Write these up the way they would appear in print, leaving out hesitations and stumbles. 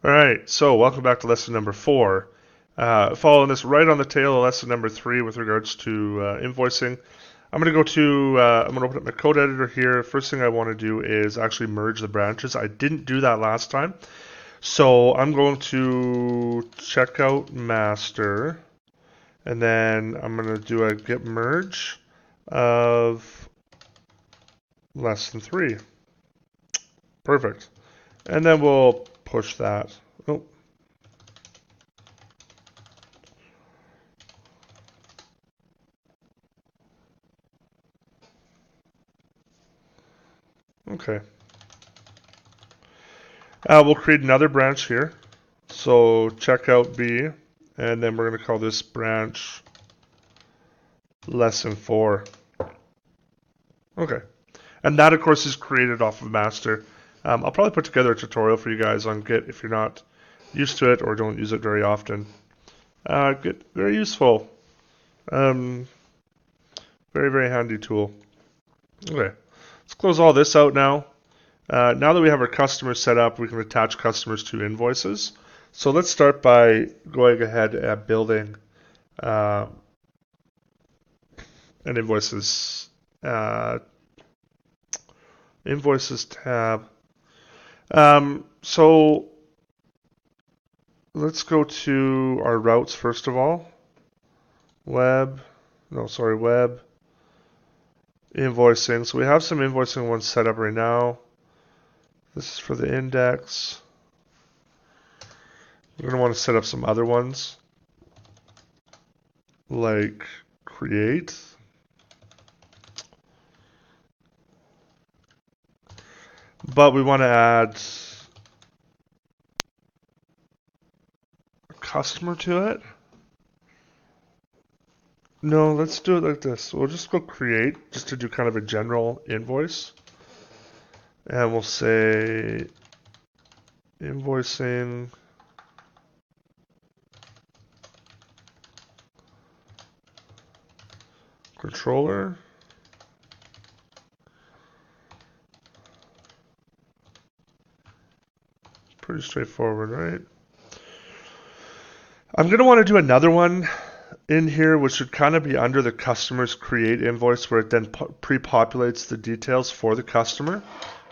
All right, so welcome back to lesson number 4. Following this right on the tail of lesson number 3 with regards to invoicing. I'm going to open up my code editor here. First thing I want to do is actually merge the branches. I didn't do that last time. So I'm going to check out master, and then I'm going to do a git merge of less than 3. Perfect. And then we'll push that. Oh, okay. We'll create another branch here. So checkout B, and then we're going to call this branch lesson 4. Okay. And that, of course, is created off of master. I'll probably put together a tutorial for you guys on Git if you're not used to it or don't use it very often. Git, very useful. Um, very, very handy tool. Okay. Let's close all this out now. Now that we have our customers set up, we can attach customers to invoices. So let's start by going ahead and building uh, an uh, invoices tab. So let's go to our routes first of all. Web invoicing. So we have some invoicing ones set up right now. This is for the index. We're going to want to set up some other ones like create. But we want to add a customer to it. No, let's do it like this. We'll just go create just to do kind of a general invoice. And we'll say invoicing controller. Pretty straightforward, right? I'm going to want to do another one in here, which should kind of be under the customer's create invoice, where it then pre-populates the details for the customer.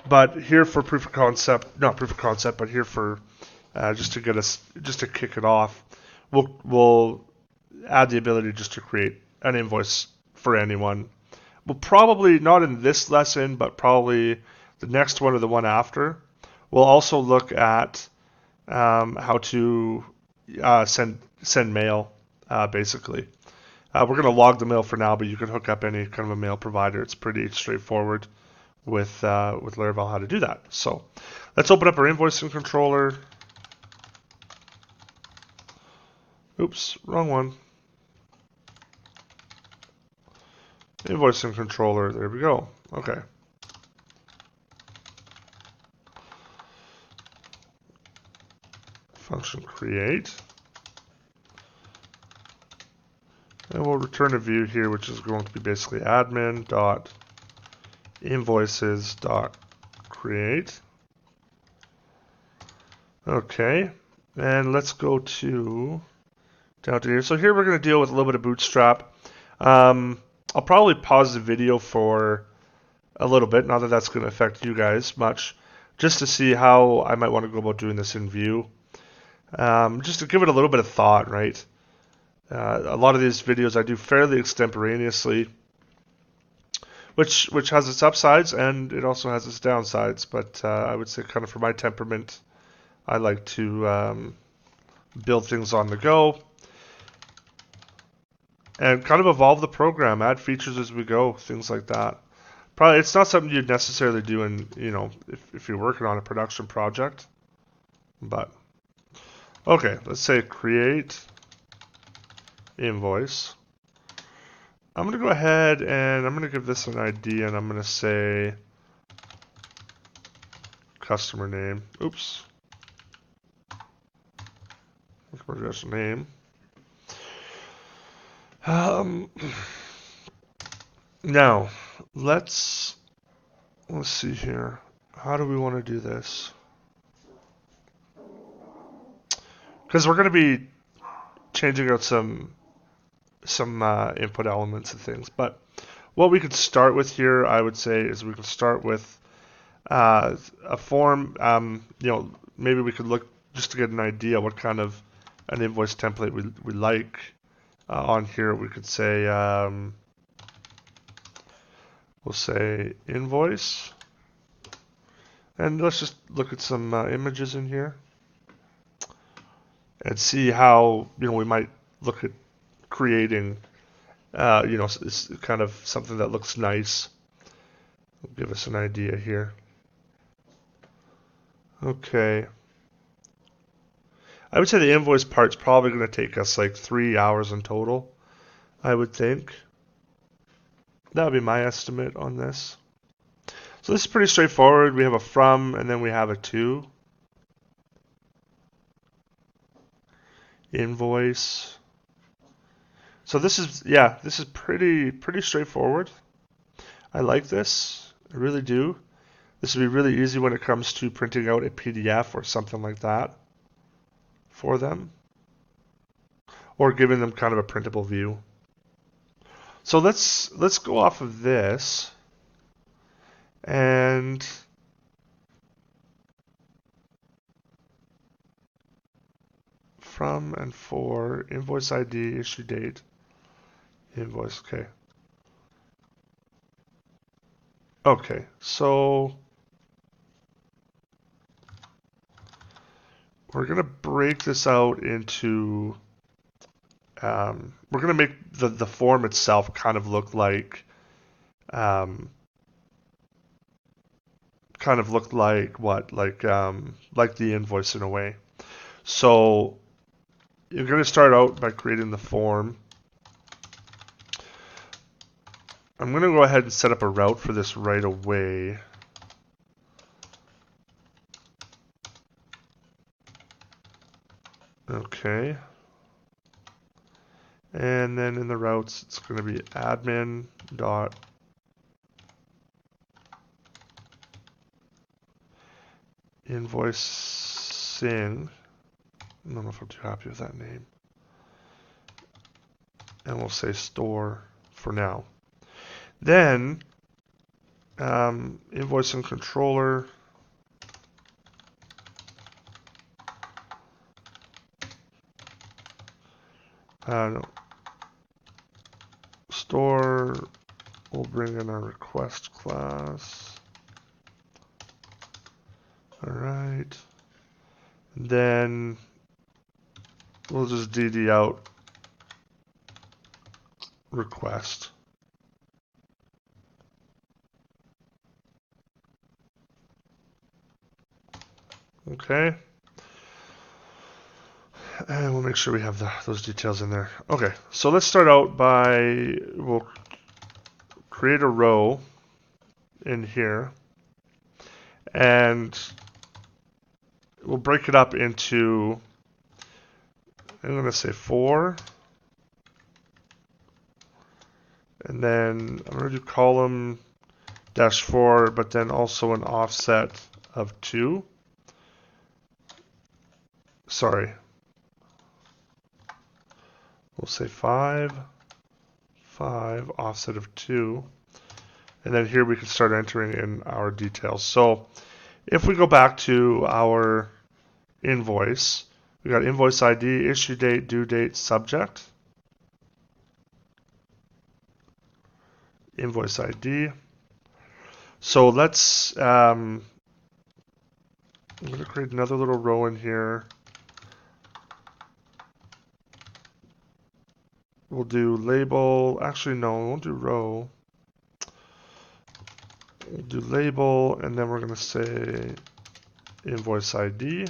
But here for proof of concept, not proof of concept, but here for just to kick it off, we'll add the ability just to create an invoice for anyone. We'll probably not in this lesson, but probably the next one or the one after. We'll also look at how to send mail, basically. We're going to log the mail for now, but you can hook up any kind of a mail provider. It's pretty straightforward with Laravel how to do that. So let's open up our invoicing controller. Oops, wrong one. Invoicing controller. There we go. Okay. Function create. And we'll return a view here, which is going to be basically admin.invoices.create. Okay, and let's go down to here. So here we're going to deal with a little bit of Bootstrap. I'll probably pause the video for a little bit, not that that's going to affect you guys much, just to see how I might want to go about doing this in Vue. Just to give it a little bit of thought, right? A lot of these videos I do fairly extemporaneously, which has its upsides and it also has its downsides. But I would say, kind of for my temperament, I like to build things on the go and kind of evolve the program, add features as we go, things like that. Probably it's not something you'd necessarily do in if you're working on a production project, but okay, let's say create invoice. I'm going to go ahead and I'm going to give this an ID and I'm going to say customer name. Oops. Customer name. Now, let's see here. How do we want to do this? because we're going to be changing out some input elements and things. But what we could start with here, I would say, is we could start with a form. Maybe we could look just to get an idea what kind of an invoice template we like. On here, we could say we'll say invoice, and let's just look at some images in here and see how we might look at creating it's kind of something that looks nice. It'll give us an idea here. Okay. I would say the invoice part's probably going to take us like 3 hours in total, I would think. That would be my estimate on this. So this is pretty straightforward. We have a from and then we have a to. Invoice. So this is pretty straightforward. I like this. I really do. This would be really easy when it comes to printing out a PDF or something like that for them, or giving them kind of a printable view. So let's go off of this and from and for invoice ID, issue date, invoice. Okay, so we're going to break this out into, we're going to make the form itself kind of look like, what? Like the invoice in a way. So you're going to start out by creating the form. I'm going to go ahead and set up a route for this right away. Okay. And then in the routes, it's going to be admin dot invoicing. I don't know if I'm too happy with that name. And we'll say store for now. Then invoicing controller. No. Store, we'll bring in our request class. All right. And then we'll just DD out request. Okay. And we'll make sure we have those details in there. Okay, so let's start out by, we'll create a row in here. And we'll break it up into, I'm going to say 4. And then I'm going to do column -4, but then also an offset of 2. Sorry. We'll say 5, offset of 2. And then here we can start entering in our details. So if we go back to our invoice, we got invoice ID, issue date, due date, subject. Invoice ID. So let's, I'm going to create another little row in here. We'll do label, actually no, we won't do row. We'll do label, and then we're going to say invoice ID.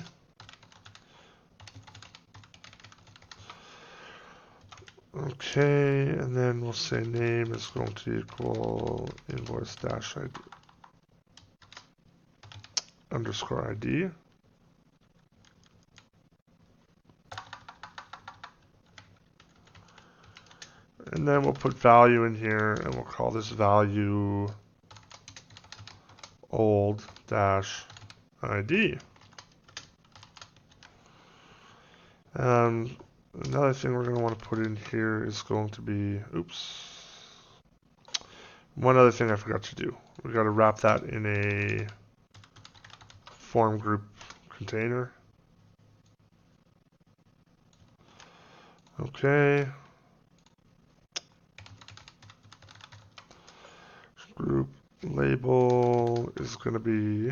Okay, and then we'll say name is going to equal invoice dash ID underscore ID. And then we'll put value in here, and we'll call this value old dash ID. Another thing we're going to want to put in here is going to be, one other thing I forgot to do. We got to wrap that in a form group container. Okay. Group label is going to be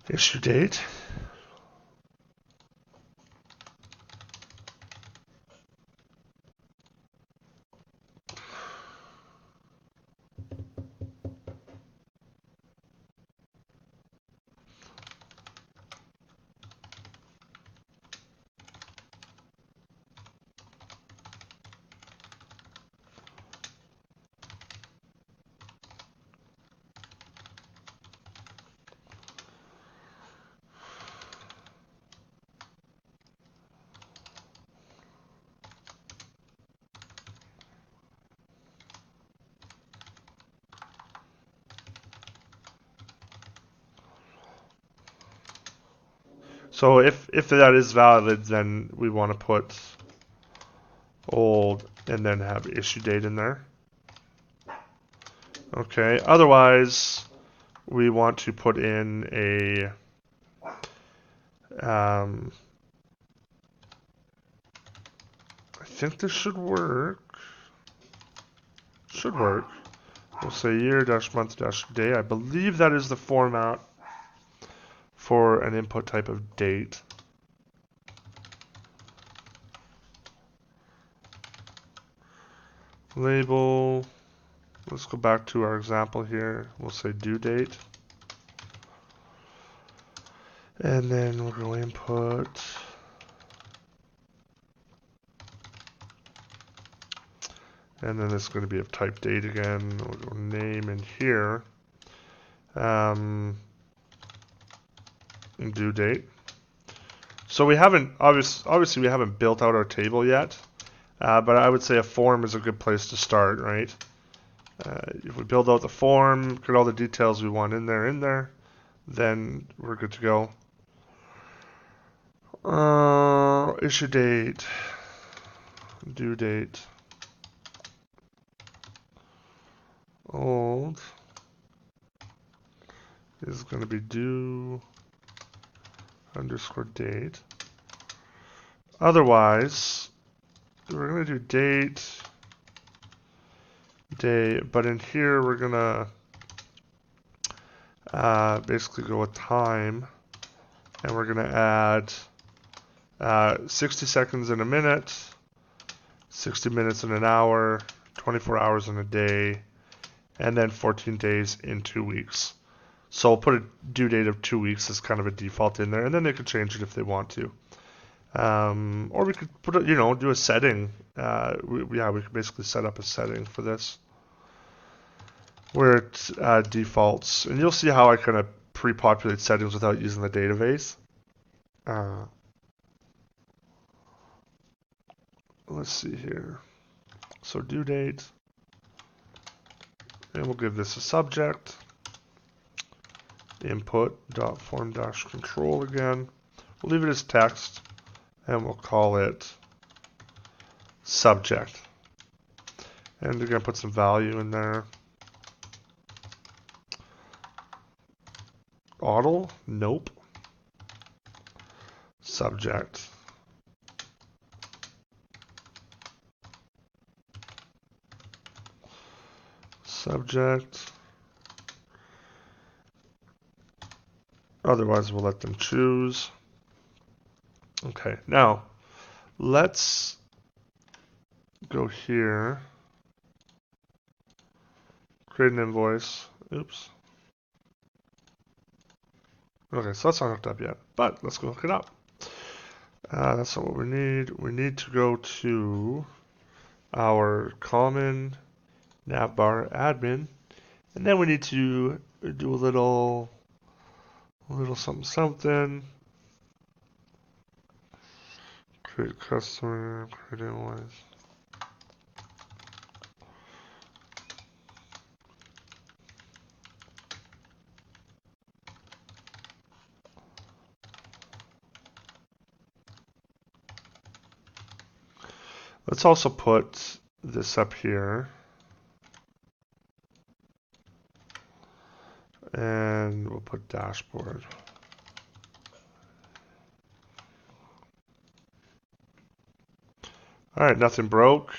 issue date. So if that is valid, then we want to put old and then have issue date in there. Okay. Otherwise, we want to put in a I think this should work. Should work. We'll say year-month-day. I believe that is the format for an input type of date. Label. Let's go back to our example here. We'll say due date. And then we'll go input. And then it's going to be of type date again. We'll go name in here. And due date. So we haven't, obviously we haven't built out our table yet. But I would say a form is a good place to start, right? If we build out the form, get all the details we want in there, then we're good to go. Issue date, due date, old is going to be due underscore date. Otherwise, we're going to do date, day, but in here we're going to basically go with time, and we're going to add 60 seconds in a minute, 60 minutes in an hour, 24 hours in a day, and then 14 days in 2 weeks. So I'll put a due date of 2 weeks as kind of a default in there, and then they could change it if they want to. Or we could put a, do a setting. We could basically set up a setting for this where it defaults, and you'll see how I kind of pre-populate settings without using the database. Let's see here. So due date, and we'll give this a subject. Input.form-control again. We'll leave it as text, and we'll call it subject. And we're going to put some value in there. Modal? Nope. Subject. Subject. Otherwise, we'll let them choose. Okay, now let's go here. Create an invoice. Oops. Okay, so that's not hooked up yet, but let's go hook it up. That's not what we need. We need to go to our common navbar admin, and then we need to do a little something. Create customer, create invoice. Let's also put this up here. And we'll put dashboard. All right, nothing broke.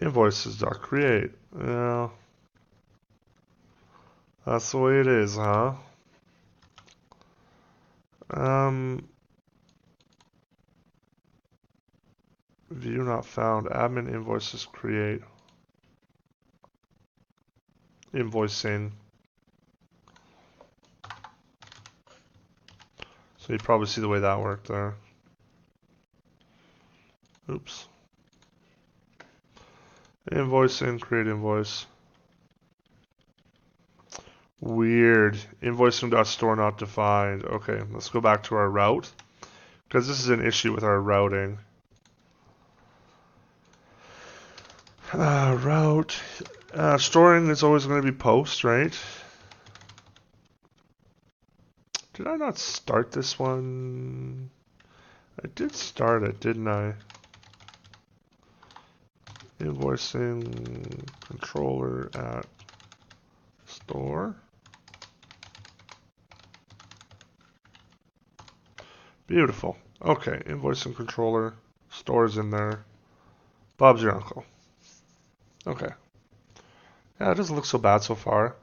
Invoices.create. Well, that's the way it is, huh? View not found. Admin invoices create. Invoicing. So you probably see the way that worked there. Oops. Invoicing, create invoice. Weird. Invoicing.store not defined. Okay, let's go back to our route, because this is an issue with our routing. Route. Storing is always going to be post, right? Did I not start this one? I did start it, didn't I? Invoicing controller at store. Beautiful. Okay, invoicing controller, store's in there. Bob's your uncle. Okay. Yeah, it doesn't look so bad so far.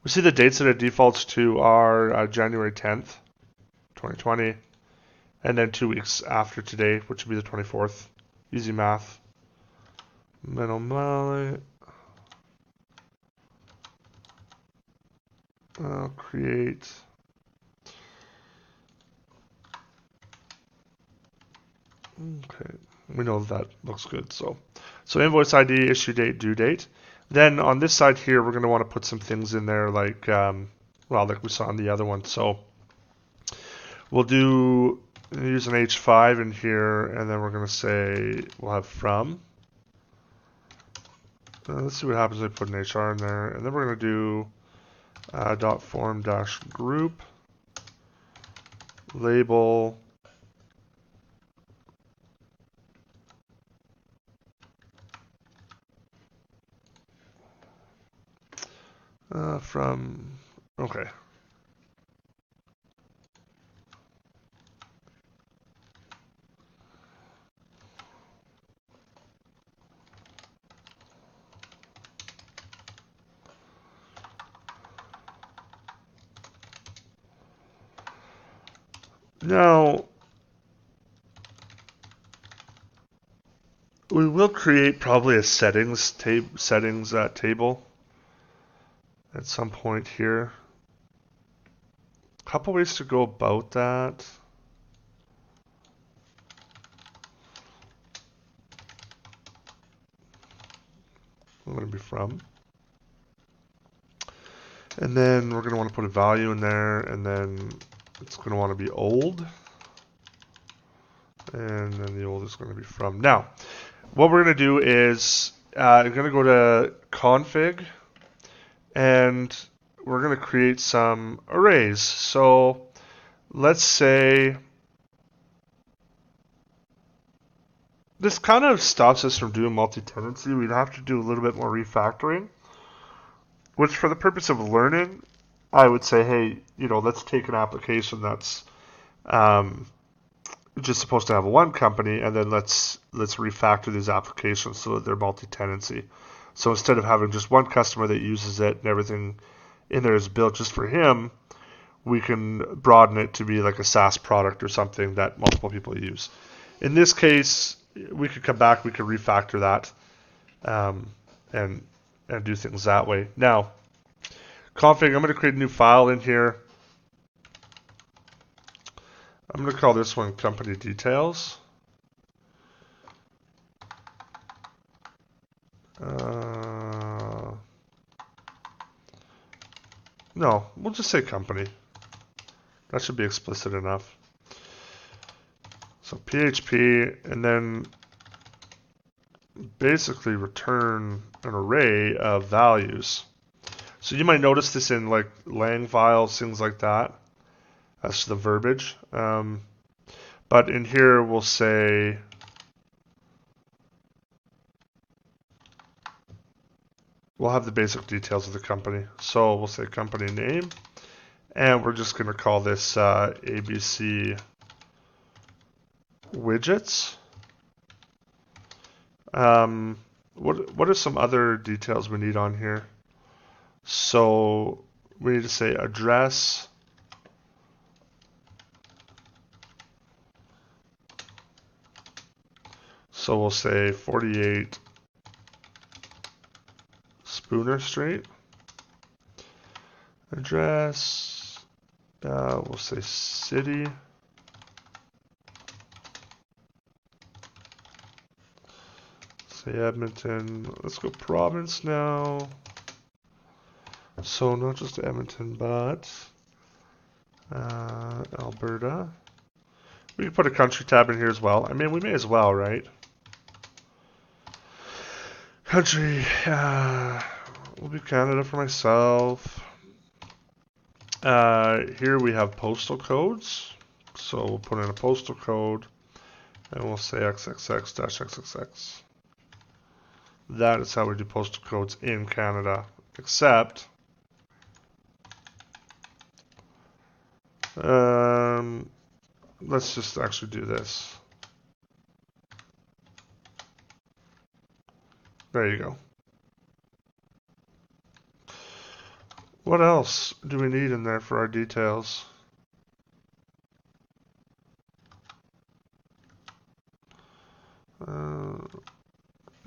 We see the dates that it defaults to are January 10th, 2020, and then 2 weeks after today, which would be the 24th. Easy math. Minimal. Create. Okay, we know that looks good. So invoice ID, issue date, due date. Then on this side here, we're going to want to put some things in there like, well, like we saw on the other one. So we'll use an H5 in here, and then we're going to say we'll have from. Let's see what happens if I put an HR in there, and then we're going to do dot form dash group label from. Okay. Now, we will create probably a settings table at some point here. A couple ways to go about that. I'm going to be from. And then we're going to want to put a value in there, and then it's going to want to be old. And then the old is going to be from. Now, what we're going to do is I'm going to go to config, and we're going to create some arrays. So let's say this kind of stops us from doing multi-tenancy. We'd have to do a little bit more refactoring, which for the purpose of learning, I would say, hey, let's take an application that's just supposed to have one company, and then let's refactor these applications so that they're multi-tenancy. So instead of having just one customer that uses it and everything in there is built just for him, we can broaden it to be like a SaaS product or something that multiple people use. In this case, we could come back, we could refactor that, and do things that way. Now, config, I'm going to create a new file in here. I'm going to call this one company details. No, we'll just say company. That should be explicit enough. So PHP, and then basically return an array of values. So you might notice this in like lang files, things like that. That's the verbiage. But in here, we'll say we'll have the basic details of the company. So we'll say company name, and we're just going to call this ABC widgets. What are some other details we need on here? So we need to say address. So we'll say 48 Spooner Street. Address. We'll say city. Say Edmonton. Let's go province now. So not just Edmonton, but Alberta. We can put a country tab in here as well. I mean, we may as well, right? Country. Will be Canada for myself. Here we have postal codes. So we'll put in a postal code and we'll say XXX-XXX. That is how we do postal codes in Canada. Except, let's just actually do this. There you go. What else do we need in there for our details?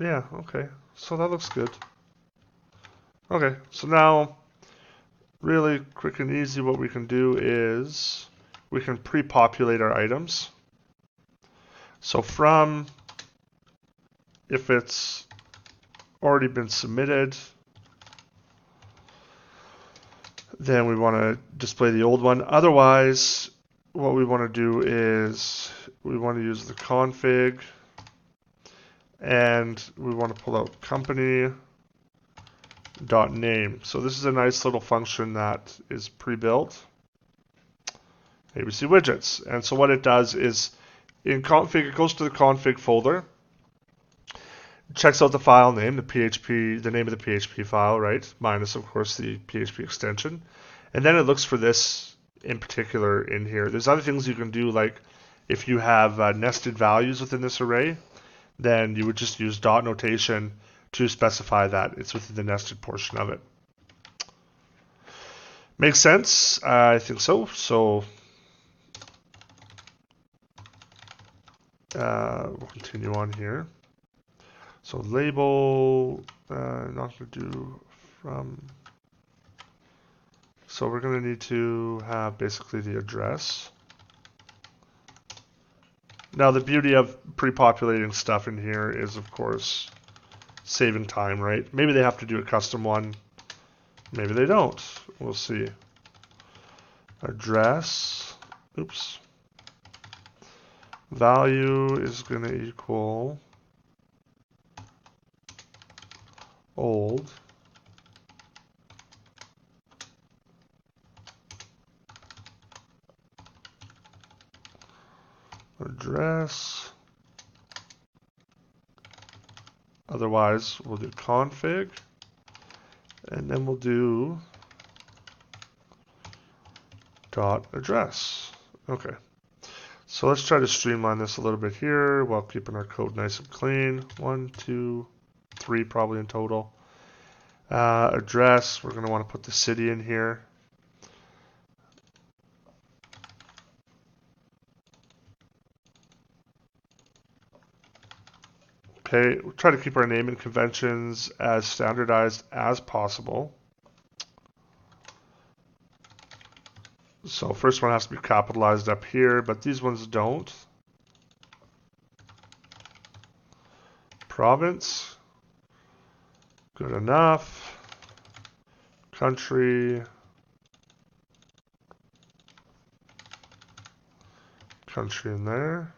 Yeah, okay. So that looks good. Okay, so now, really quick and easy, what we can do is we can pre-populate our items. So from, if it's already been submitted, then we want to display the old one. Otherwise, what we want to do is we want to use the config, and we want to pull out company.name. So this is a nice little function that is pre-built. ABC widgets. And so what it does is in config, it goes to the config folder, checks out the file name, the name of the PHP file, right? Minus, of course, the PHP extension. And then it looks for this in particular in here. There's other things you can do, like if you have nested values within this array, then you would just use dot notation to specify that it's within the nested portion of it. Makes sense? I think so. So we'll continue on here. So label, not going to do from. So we're going to need to have basically the address. Now the beauty of pre-populating stuff in here is, of course, saving time, right? Maybe they have to do a custom one. Maybe they don't. We'll see. Address. Oops. Value is going to equal old. Address. Otherwise, we'll do config. And then we'll do dot address. Okay. So let's try to streamline this a little bit here while keeping our code nice and clean. 1, 2, 3 probably in total. Address, we're going to want to put the city in here. Okay, we'll try to keep our naming conventions as standardized as possible. So first one has to be capitalized up here, but these ones don't. Province, good enough. Country, country in there.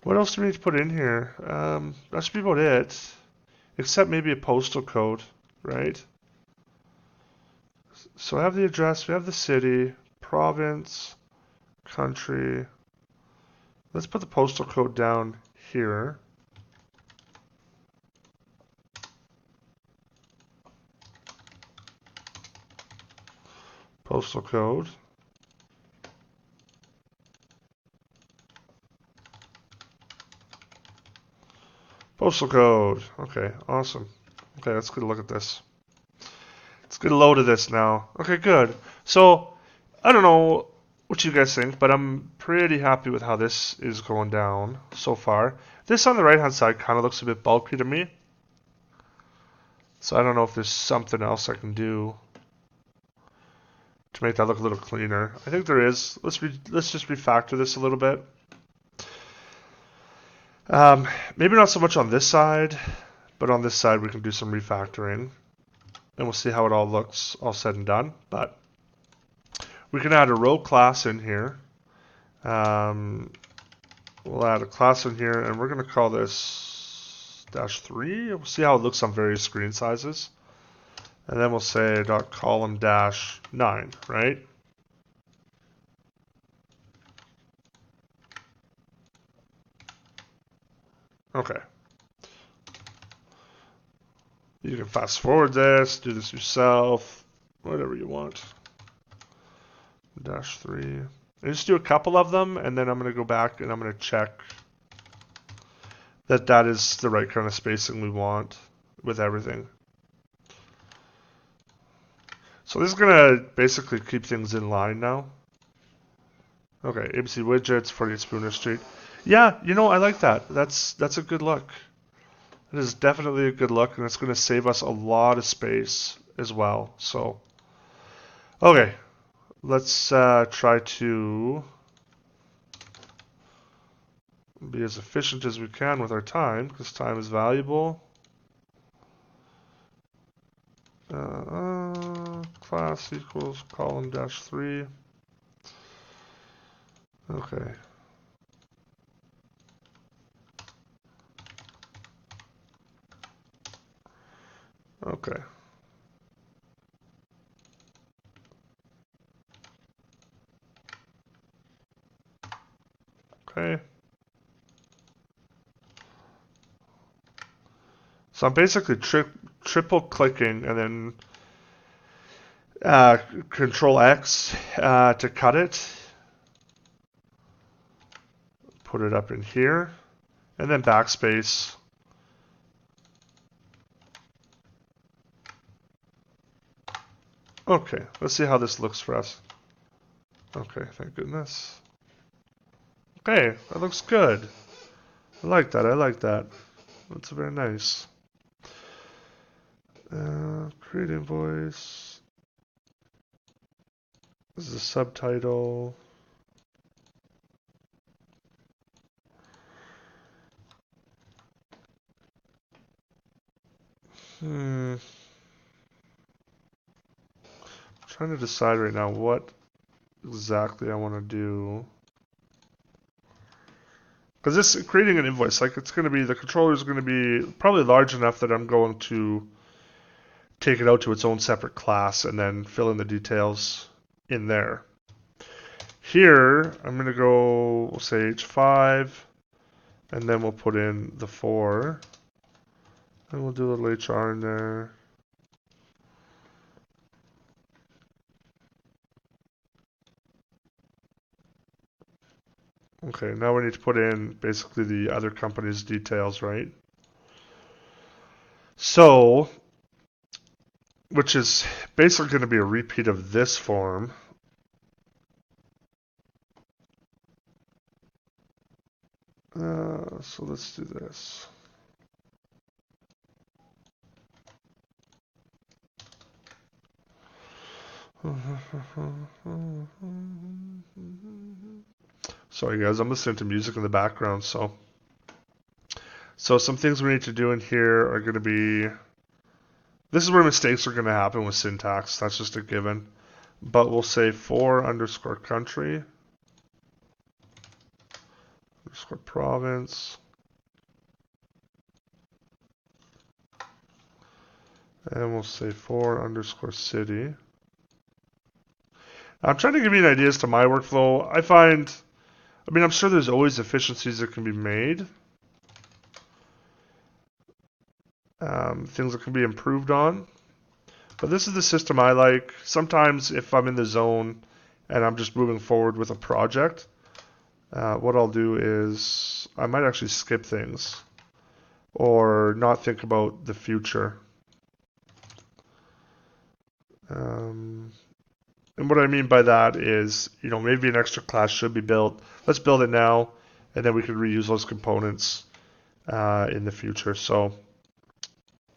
What else do we need to put in here? That should be about it, except maybe a postal code, right? So I have the address, we have the city, province, country. Let's put the postal code down here. Postal code. Postal code. Okay, awesome. Okay, let's get a look at this. Let's get a load of this now. Okay, good. So, I don't know what you guys think, but I'm pretty happy with how this is going down so far. This on the right hand side kind of looks a bit bulky to me. So I don't know if there's something else I can do to make that look a little cleaner. I think there is. Let's just refactor this a little bit. Maybe not so much on this side, but on this side we can do some refactoring. And we'll see how it all looks all said and done. But we can add a row class in here. We'll add a class in here, and we're going to call this -3. We'll see how it looks on various screen sizes. And then we'll say .column -9, right? Okay. You can fast forward this, do this yourself, whatever you want. -3. And just do a couple of them, and then I'm going to go back and I'm going to check that that is the right kind of spacing we want with everything. So this is going to basically keep things in line now. Okay, ABC widgets, 48 Spooner Street. Yeah, you know, I like that. That's a good look. It is definitely a good look, and it's going to save us a lot of space as well. So, okay, let's try to be as efficient as we can with our time, because time is valuable. Class equals column -3. Okay. Okay. Okay. So I'm basically triple clicking and then Control X to cut it. Put it up in here. And then backspace. Okay, let's see how this looks for us. Okay, thank goodness. Okay, that looks good. I like that, I like that. That's very nice. Create invoice. This is a subtitle. I'm trying to decide right now what exactly I want to do. Because this creating an invoice, like it's going to be, the controller is going to be probably large enough that I'm going to take it out to its own separate class and then fill in the details in there. Here, I'm going to go, we'll say H5, and then we'll put in the 4, and we'll do a little HR in there. Okay, now we need to put in basically the other company's details, right? So, which is basically going to be a repeat of this form. So let's do this. Sorry guys, I'm listening to music in the background, so some things we need to do in here are going to be, this is where mistakes are going to happen with syntax, that's just a given. But we'll say for_country _province, and we'll say for_city. I'm trying to give you an idea as to my workflow. I find I mean, I'm sure there's always efficiencies that can be made. Things that can be improved on. But this is the system I like. Sometimes if I'm in the zone and I'm just moving forward with a project, what I'll do is I might actually skip things or not think about the future. And what I mean by that is, maybe an extra class should be built. Let's build it now, and then we can reuse those components in the future. So,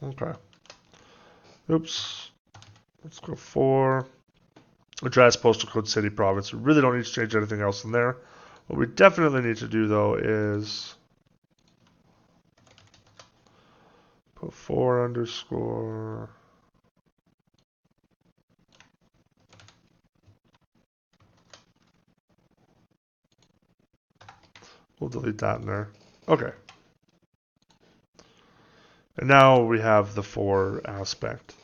okay. Oops. Let's go for address, postal code, city, province. We really don't need to change anything else in there. What we definitely need to do, though, is put 4 underscore. We'll delete that in there. Okay. And now we have the 4 aspect.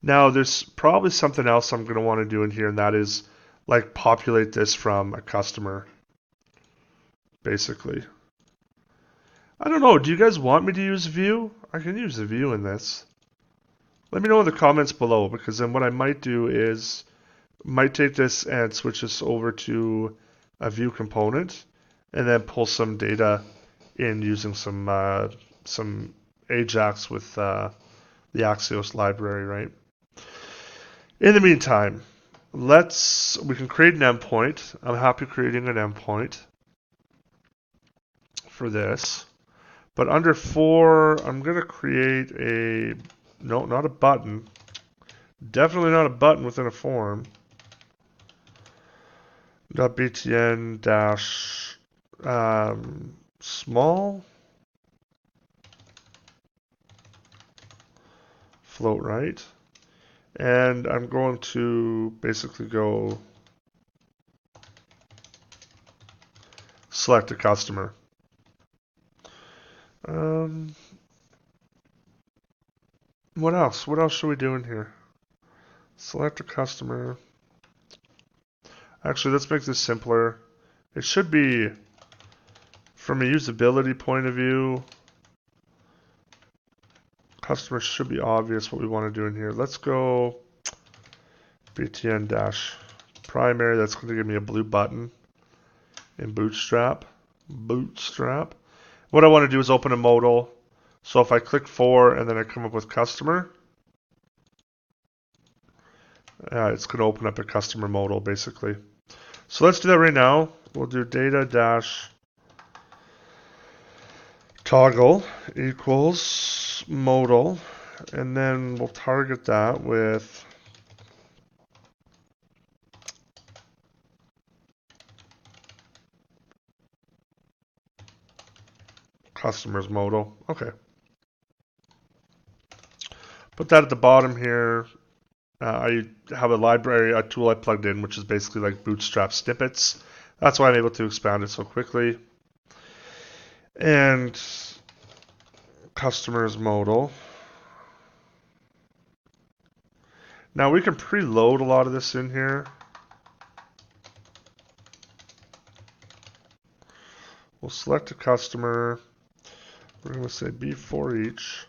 Now there's probably something else I'm going to want to do in here, and that is like populate this from a customer, basically. I don't know. Do you guys want me to use view? I can use the view in this. Let me know in the comments below, because then what I might do is might take this and switch this over to a view component, and then pull some data in using some Ajax with the Axios library, right? In the meantime, we can create an endpoint. I'm happy creating an endpoint for this. But under 4, I'm going to create no, not a button. Definitely not a button within a form. .btn dash small float right. And I'm going to basically go select a customer. What else? What else should we do in here? Select a customer. Actually, let's make this simpler. It should be, from a usability point of view, customers should be obvious what we want to do in here. Let's go btn dash primary. That's going to give me a blue button in Bootstrap. What I want to do is open a modal. So if I click 4 and then I come up with customer, it's going to open up a customer modal basically. So let's do that right now. We'll do data dash toggle equals modal, and then we'll target that with customers modal. Okay. Put that at the bottom here. I have a tool I plugged in, which is basically like Bootstrap snippets. That's why I'm able to expand it so quickly. And customers modal. Now we can preload a lot of this in here. We'll select a customer. We're going to say be for each.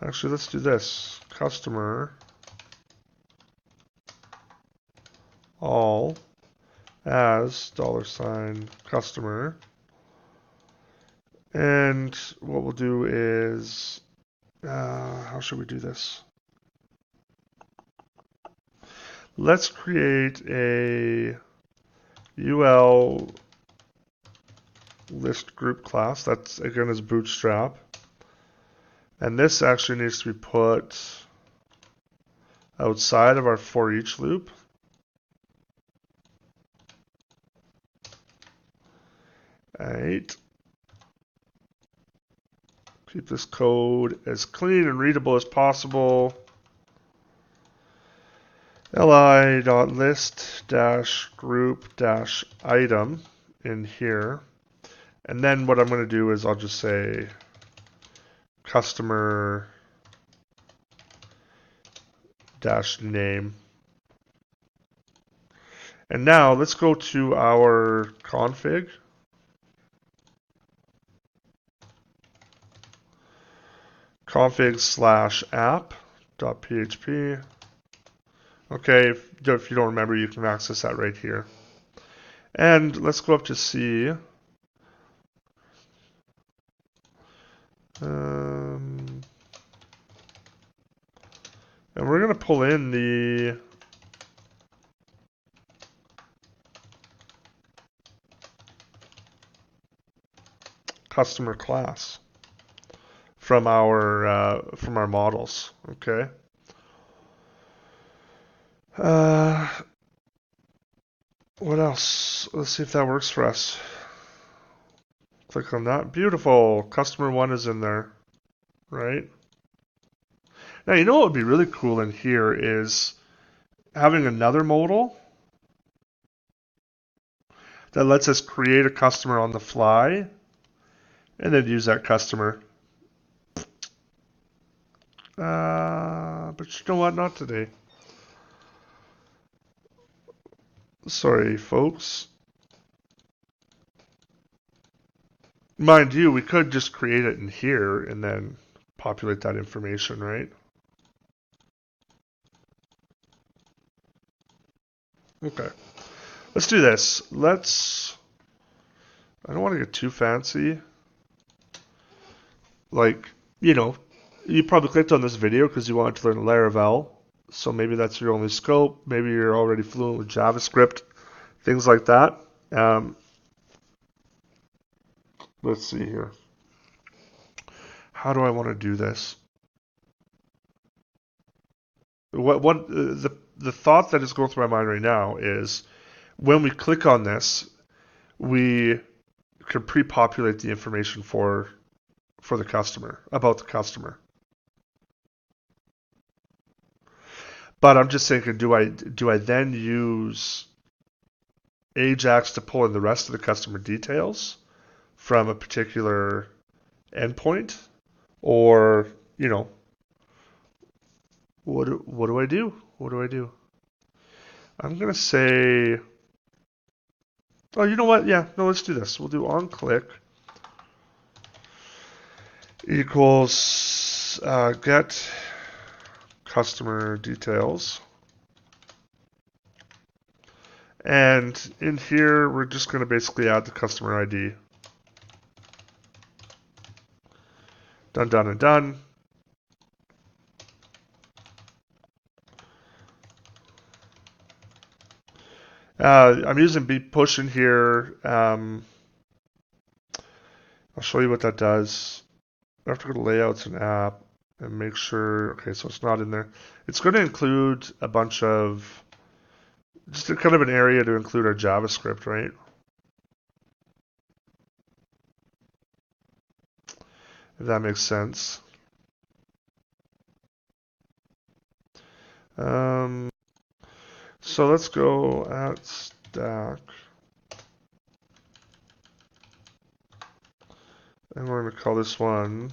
Actually, let's do this. Customer all as $customer. And what we'll do is, how should we do this? Let's create a UL list group class. That's again is Bootstrap. And this actually needs to be put outside of our for each loop. Alright. Keep this code as clean and readable as possible. li.list-group-item in here. And then what I'm going to do is I'll just say customer dash name. And now let's go to our config. Config/app.php. Okay, if you don't remember, you can access that right here. And let's go up to C. And we're going to pull in the customer class from our models. Okay. What else? Let's see if that works for us. Click on that. Beautiful. Customer 1 is in there, right? Now, you know what would be really cool in here is having another modal that lets us create a customer on the fly and then use that customer. But you know what? Not today. Sorry, folks. Mind you, we could just create it in here and then populate that information, right? Okay. Let's do this. I don't want to get too fancy. Like, you probably clicked on this video because you wanted to learn Laravel. So maybe that's your only scope. Maybe you're already fluent with JavaScript, things like that. Let's see here. How do I want to do this? The thought that is going through my mind right now is when we click on this, we can pre-populate the information for the customer, about the customer. But I'm just thinking, do I then use Ajax to pull in the rest of the customer details from a particular endpoint? Or, what do I do? What do I do? I'm going to say, oh, you know what? Yeah, no, let's do this. We'll do onClick equals get customer details. And in here, we're just going to basically add the customer ID. Done, done, and done. I'm using push in here. I'll show you what that does. I have to go to layouts and app and make sure. Okay, so it's not in there. It's going to include a bunch of, just kind of an area to include our JavaScript, right? If that makes sense. So let's go at stack. And we're going to call this one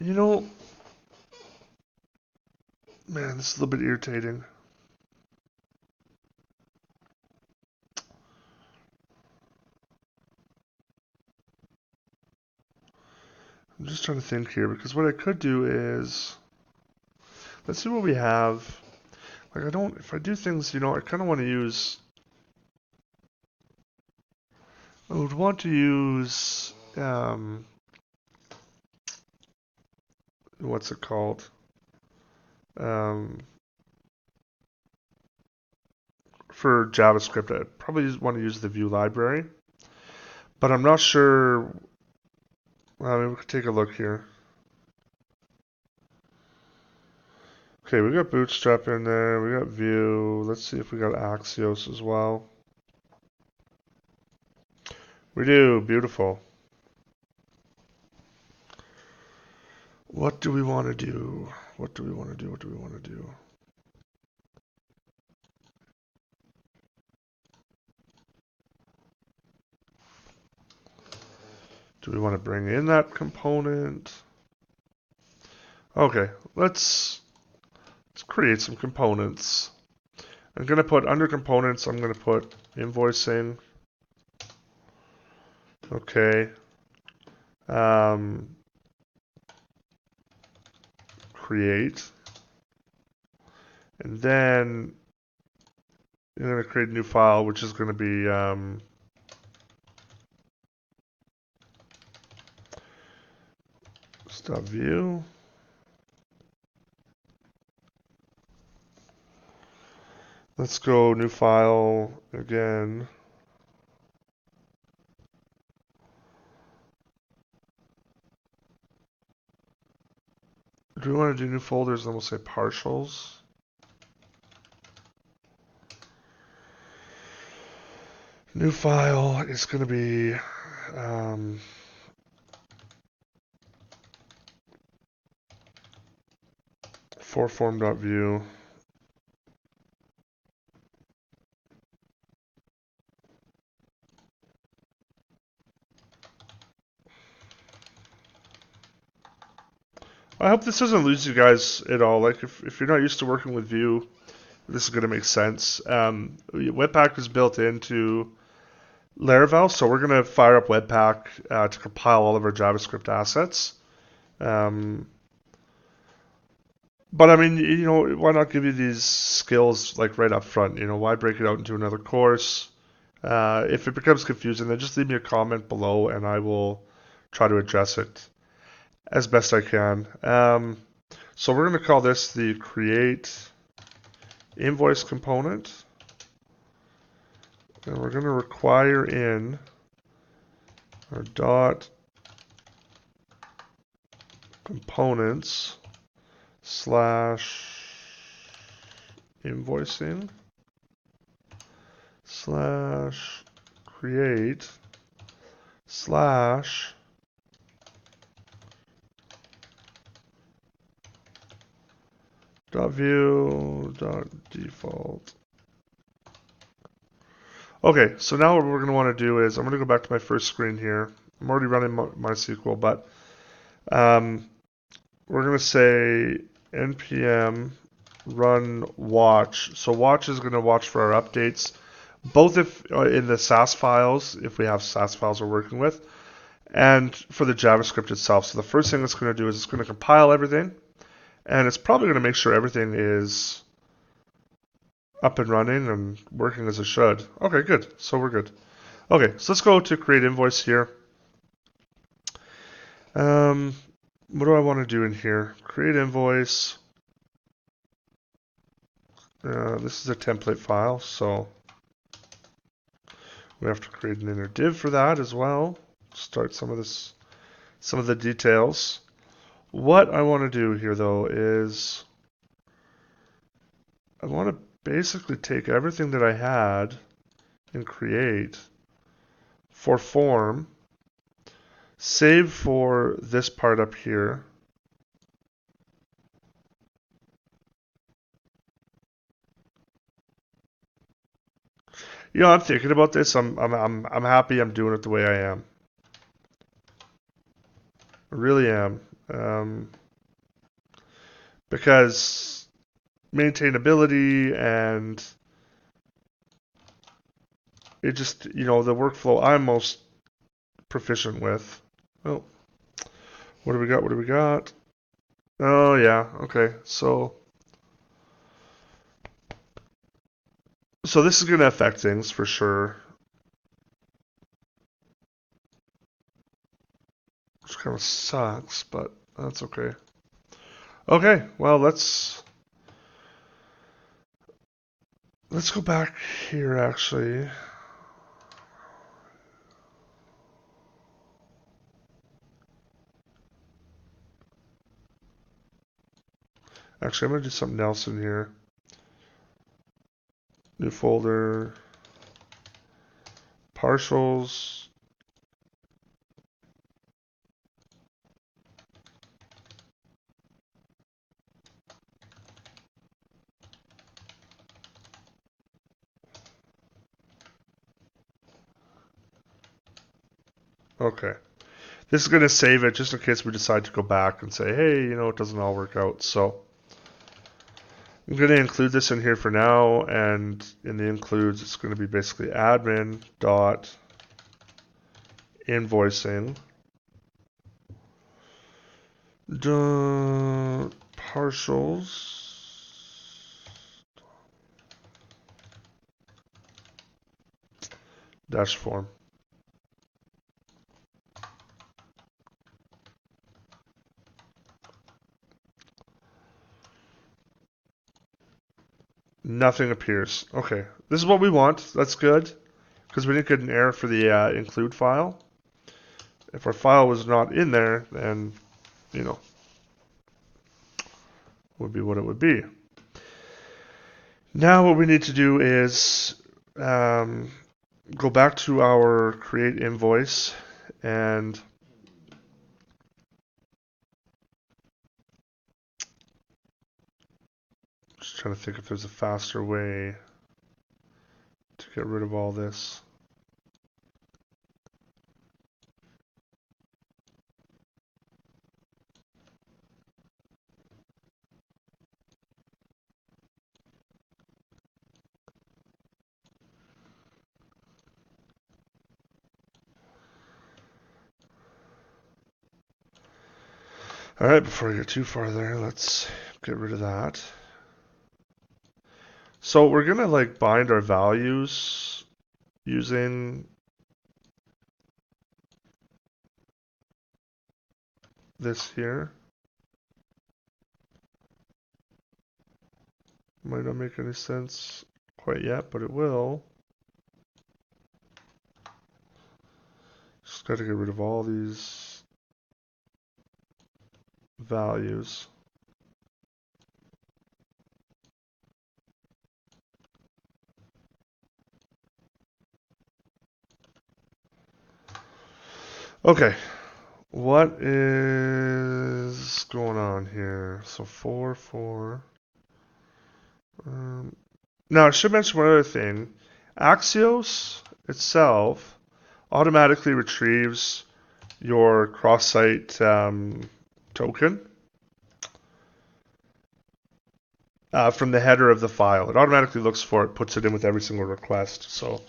man, this is a little bit irritating. I'm just trying to think here because what I could do is, let's see what we have. Like if I do things, I kind of want to use, I would want to use, what's it called? For JavaScript, I probably want to use the Vue library, but I'm not sure. Well, maybe we could take a look here. Okay, we got Bootstrap in there. We got Vue. Let's see if we got Axios as well. We do. Beautiful. What do we want to do? What do we want to do? What do we want to do? Do we want to bring in that component? Okay, let's create some components. I'm going to put under components, I'm going to put invoicing. Okay. Create. And then I'm going to create a new file, which is going to be .view. Let's go new file again. Do we want to do new folders? Then we'll say partials. New file is going to be form.view. I hope this doesn't lose you guys at all. Like if you're not used to working with Vue, this is going to make sense. Webpack is built into Laravel, so we're going to fire up Webpack to compile all of our JavaScript assets. But I mean, why not give you these skills like right up front? Why break it out into another course? If it becomes confusing, then just leave me a comment below and I will try to address it as best I can. So we're going to call this the create invoice component. And we're going to require in our dot components slash invoicing slash create slash .view .default. Okay, so now what we're going to want to do is I'm going to go back to my first screen here. I'm already running MySQL, but we're going to say npm run watch. So watch is going to watch for our updates, both if in the SAS files, if we have SAS files we're working with, and for the JavaScript itself. So the first thing it's going to do is it's going to compile everything, and it's probably going to make sure everything is up and running and working as it should. Okay, good. So we're good. Okay, so let's go to create invoice here. What do I want to do in here? Create invoice. This is a template file, so we have to create an inner div for that as well. Start some of the details. What I want to do here though is I want to basically take everything that I had in create for form, save for this part up here. I'm thinking about this. I'm happy I'm doing it the way I am. I really am. Because maintainability and it just, the workflow I'm most proficient with. Oh, what do we got? What do we got? Oh, yeah. Okay. So this is going to affect things for sure. Which kind of sucks, but that's okay. Okay, well, let's go back here actually. Actually, I'm going to do something else in here. New folder, partials. Okay. This is going to save it just in case we decide to go back and say, hey, it doesn't all work out. So I'm going to include this in here for now, and in the includes, it's going to be basically admin dot invoicing dot partials dash form. Nothing appears. Okay, this is what we want. That's good, because we didn't get an error for the include file. If our file was not in there, then, would be what it would be. Now what we need to do is go back to our create invoice and just trying to think if there's a faster way to get rid of all this. All right, before I get too far there, let's get rid of that. So we're gonna bind our values using this here. Might not make any sense quite yet, but it will. Just got to get rid of all these values. Okay, what is going on here? So 4, 4. Now I should mention one other thing. Axios itself automatically retrieves your cross-site token from the header of the file. It automatically looks for it, puts it in with every single request. So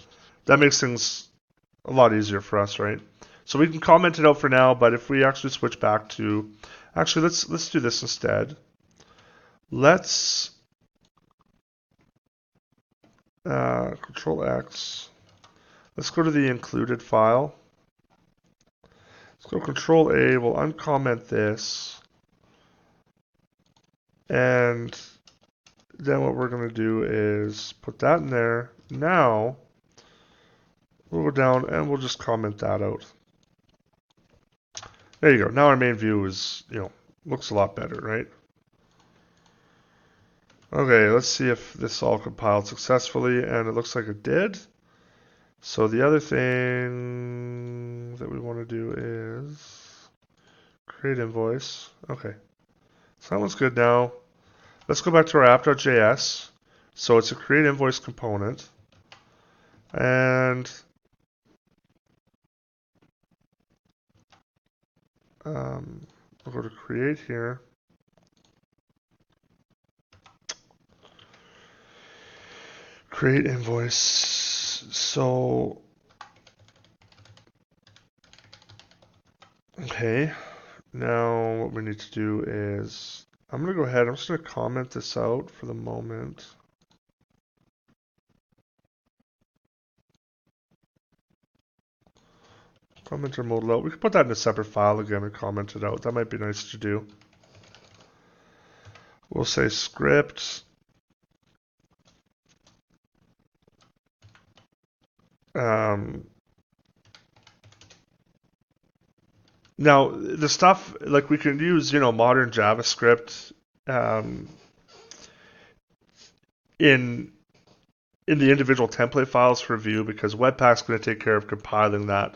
that makes things a lot easier for us, right? So we can comment it out for now, but if we actually switch back to, actually let's do this instead. Let's Control X. Let's go to the included file. Let's go Control A. We'll uncomment this, and then what we're going to do is put that in there. Now we'll go down and we'll just comment that out. There you go. Now our main view is, looks a lot better, right? Okay, let's see if this all compiled successfully, and it looks like it did. So the other thing that we want to do is create invoice. Okay, so that one's good now. Let's go back to our app.js. So it's a create invoice component, and we'll go to create here. Create invoice. So, okay. Now what we need to do is, I'm going to go ahead, I'm just going to comment this out for the moment. Comment our modal out. We could put that in a separate file again and comment it out. That might be nice to do. We'll say script. Now the stuff we can use, modern JavaScript in the individual template files for view, because Webpack's going to take care of compiling that.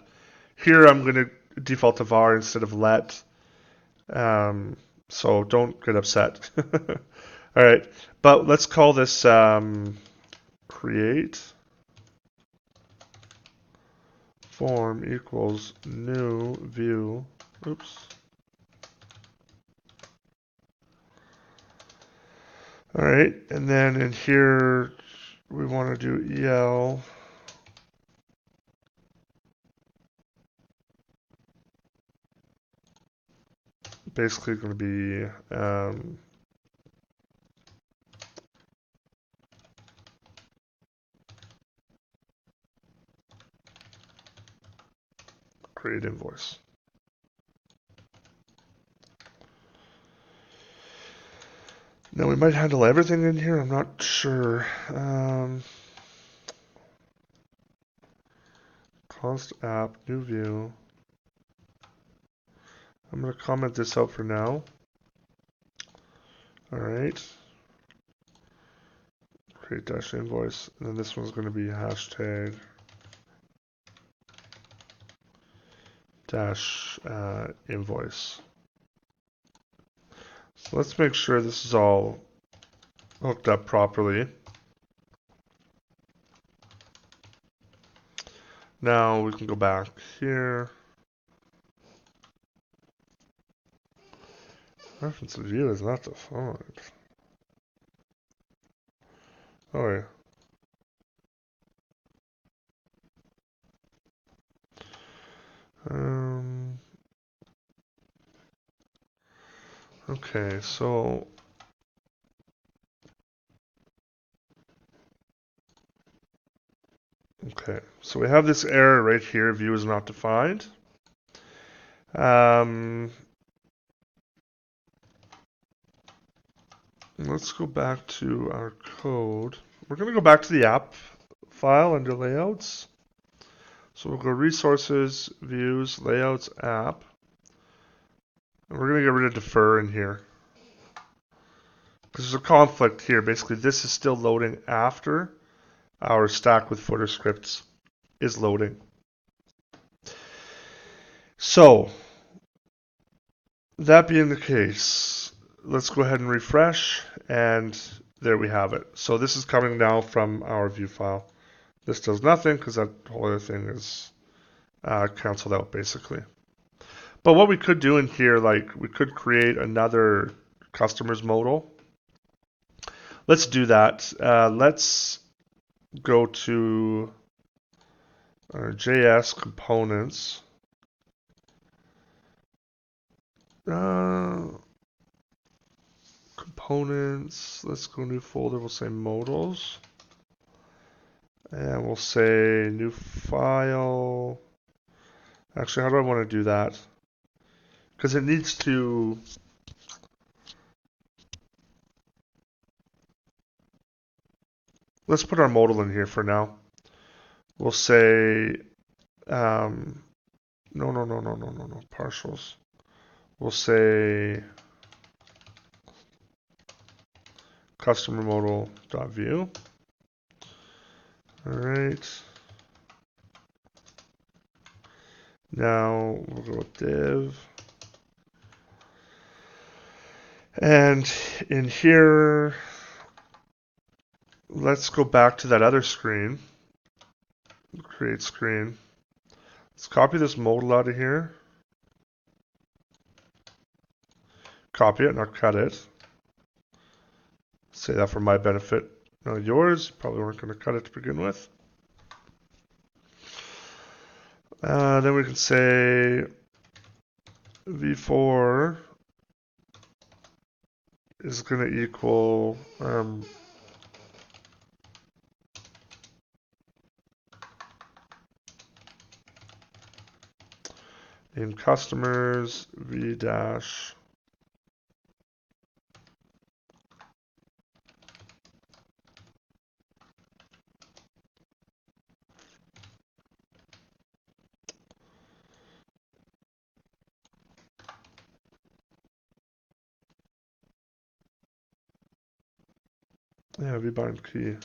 Here I'm going to default to var instead of let, so don't get upset. All right, but let's call this create form equals new view Oops. All right, and then in here we want to do EL. Basically going to be create invoice. Now we might handle everything in here, I'm not sure. Const app, new view. I'm going to comment this out for now. All right. Create dash invoice, and then this one's going to be hashtag dash invoice. So let's make sure this is all hooked up properly. Now we can go back here. Reference to view is not defined. Oh yeah. Okay, so we have this error right here, view is not defined. Let's go back to our code. We're going to go back to the app file under layouts. So we'll go resources, views, layouts, app. And we're going to get rid of defer in here. Because there's a conflict here. Basically, this is still loading after our stack with footer scripts is loading. So, that being the case, let's go ahead and refresh, and there we have it. So this is coming now from our view file. This does nothing because that whole other thing is canceled out basically. But what we could do in here, like we could create another customers modal. Let's do that. Let's go to our JS components. Components, let's go new folder, we'll say modals. And we'll say new file. Actually, how do I want to do that? Because it needs to... Let's put our modal in here for now. We'll say... no, partials. We'll say customer modal.view. All right. Now we'll go with div. And in here, let's go back to that other screen. Create screen. Let's copy this modal out of here. Copy it, not cut it. Say that for my benefit, not yours. Probably weren't going to cut it to begin with. Then we can say v4 is going to equal in customers v dash vbind key.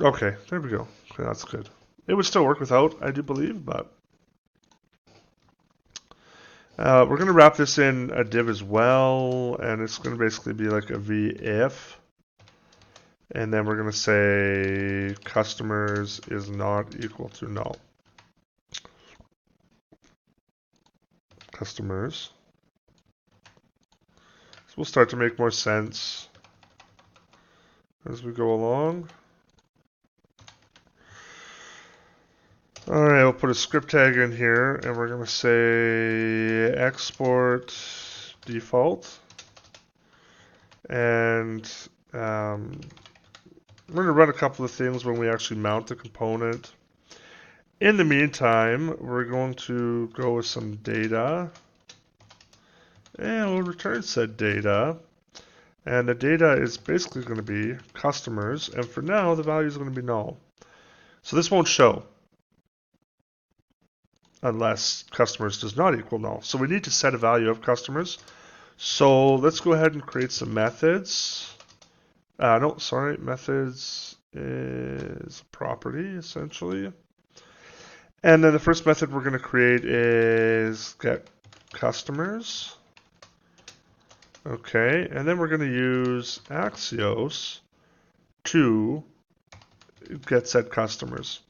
Okay, there we go. Okay, that's good. It would still work without, I do believe, but We're going to wrap this in a div as well, and it's going to basically be like a v-if. And then we're going to say customers is not equal to null. Customers. So we'll start to make more sense as we go along. All right, we'll put a script tag in here, and we're going to say export default. And we're going to run a couple of things when we actually mount the component. In the meantime, we're going to go with some data. And we'll return said data. And the data is basically going to be customers. And for now, the value is going to be null. So this won't show unless customers does not equal null. So we need to set a value of customers. So let's go ahead and create some methods. Methods is a property, essentially. And then the first method we're going to create is get customers. Okay, and then we're going to use Axios to get set customers.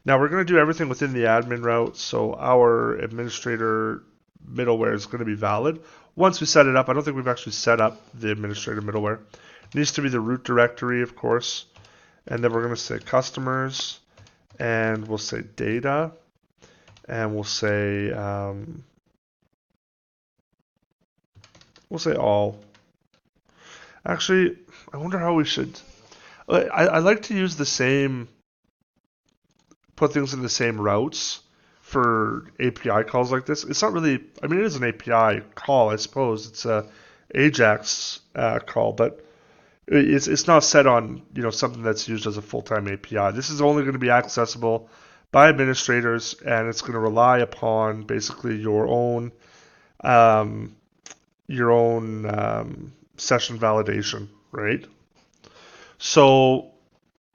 Now we're going to do everything within the admin route, so our administrator middleware is going to be valid. Once we set it up, I don't think we've actually set up the administrator middleware. It needs to be the root directory, of course. And then we're going to say customers, and we'll say data, and we'll say all. Actually, I wonder how we should. I like to use the same, put things in the same routes for API calls like this. It's not really, I mean, it is an API call, I suppose. It's a Ajax call, but it's not set on something that's used as a full-time API. This is only going to be accessible by administrators, and it's going to rely upon basically your own session validation, right? So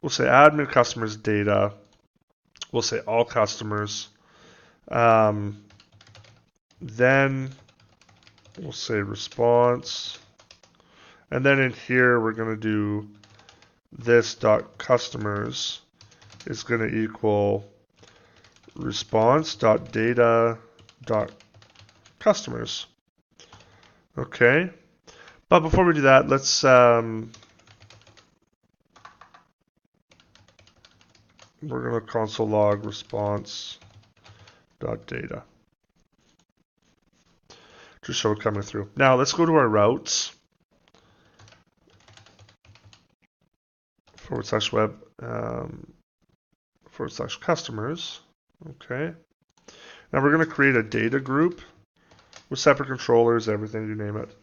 we'll say admin customers data. We'll say all customers. Then we'll say response. And then in here, we're going to do this dot customers is going to equal response dot data dot customers. Okay. But before we do that, let's we're going to console log response dot data to show it coming through. Now let's go to our routes. /web /customers. Okay. Now we're going to create a data group with separate controllers, everything, you name it.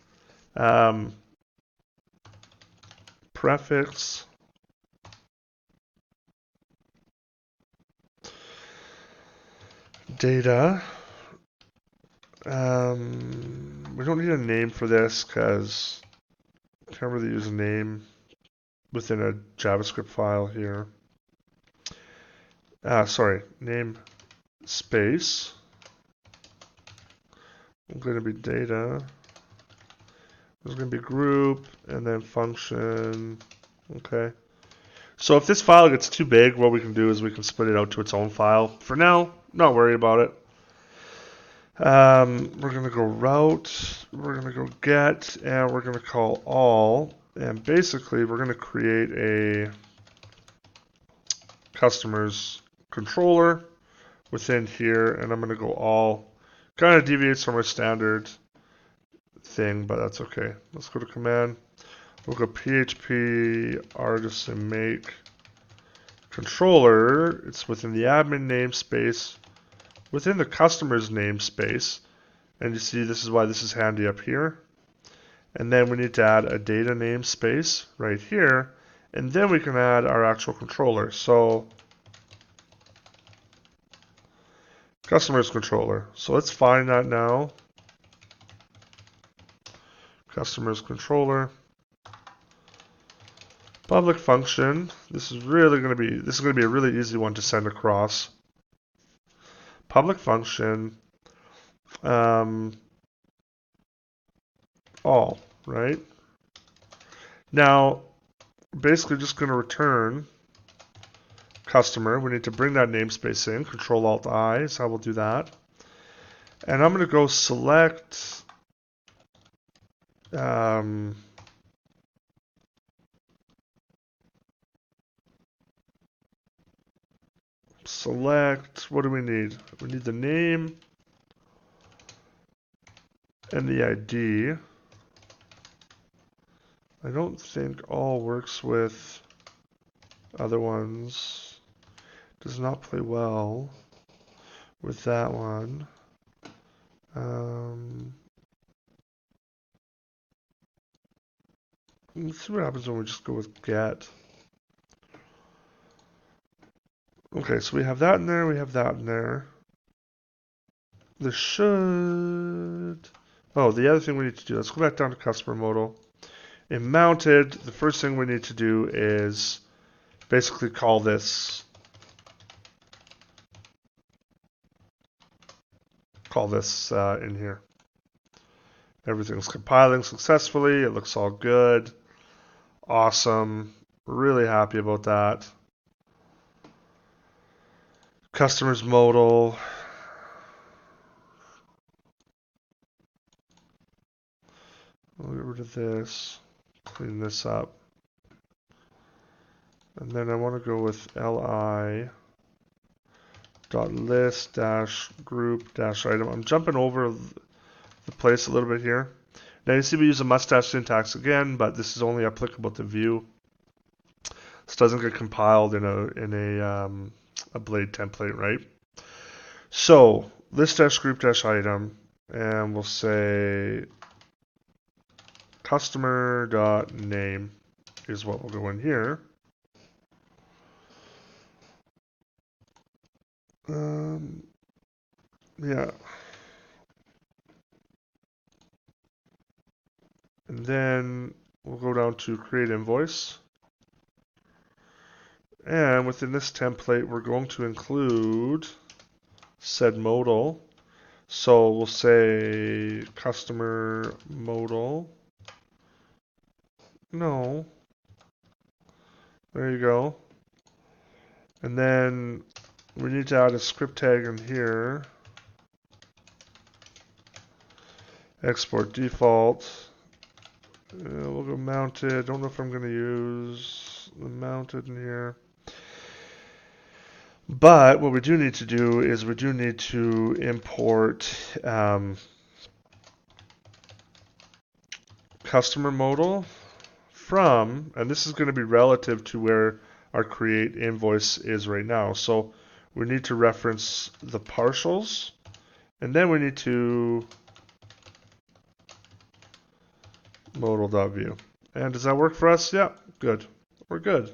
Prefix. Data. We don't need a name for this because I can't really use a name within a JavaScript file here. Name space. I'm going to be data. There's going to be group and then function. Okay. So if this file gets too big, what we can do is we can split it out to its own file. For now, not worried about it. We're going to go route. We're going to go get, and we're going to call all. And basically, we're going to create a customers controller within here, and I'm going to go all. Kind of deviates from our standard thing, but that's okay. Let's go to command. We'll go PHP artisan make controller. It's within the admin namespace, within the customer's namespace. And you see, this is why this is handy up here. And then we need to add a data namespace right here. And then we can add our actual controller. So customers controller. So let's find that now. Customers controller. Public function. This is going to be a really easy one to send across. Public function. all, right? Now, basically just going to return customer. We need to bring that namespace in. Control-Alt-I is how we'll do that. And I'm going to go select select, what do we need? We need the name and the ID. I don't think all works with other ones. Does not play well with that one. Let's see what happens when we just go with get. Okay, so we have that in there, we have that in there. This should... Oh, the other thing we need to do, let's go back down to customer modal. In mounted, the first thing we need to do is basically call this in here. Everything's compiling successfully. It looks all good. Awesome. Really happy about that. Customers modal. I'll get rid of this. Clean this up. And then I want to go with li.list-group-item. I'm jumping over the place a little bit here. Now you see we use a mustache syntax again, but this is only applicable to view. This doesn't get compiled in a blade template, right? So list-group-item, and we'll say customer.name is what will go in here. Yeah. And then we'll go down to create invoice. And within this template, we're going to include said modal. So we'll say customer modal. No. There you go. And then we need to add a script tag in here. Export default. We'll go mounted. Don't know if I'm going to use the mounted in here. But what we do need to do is we do need to import customer modal from, and this is going to be relative to where our create invoice is right now. So we need to reference the partials, and then we need to modal.view. And does that work for us? Yeah, good. We're good.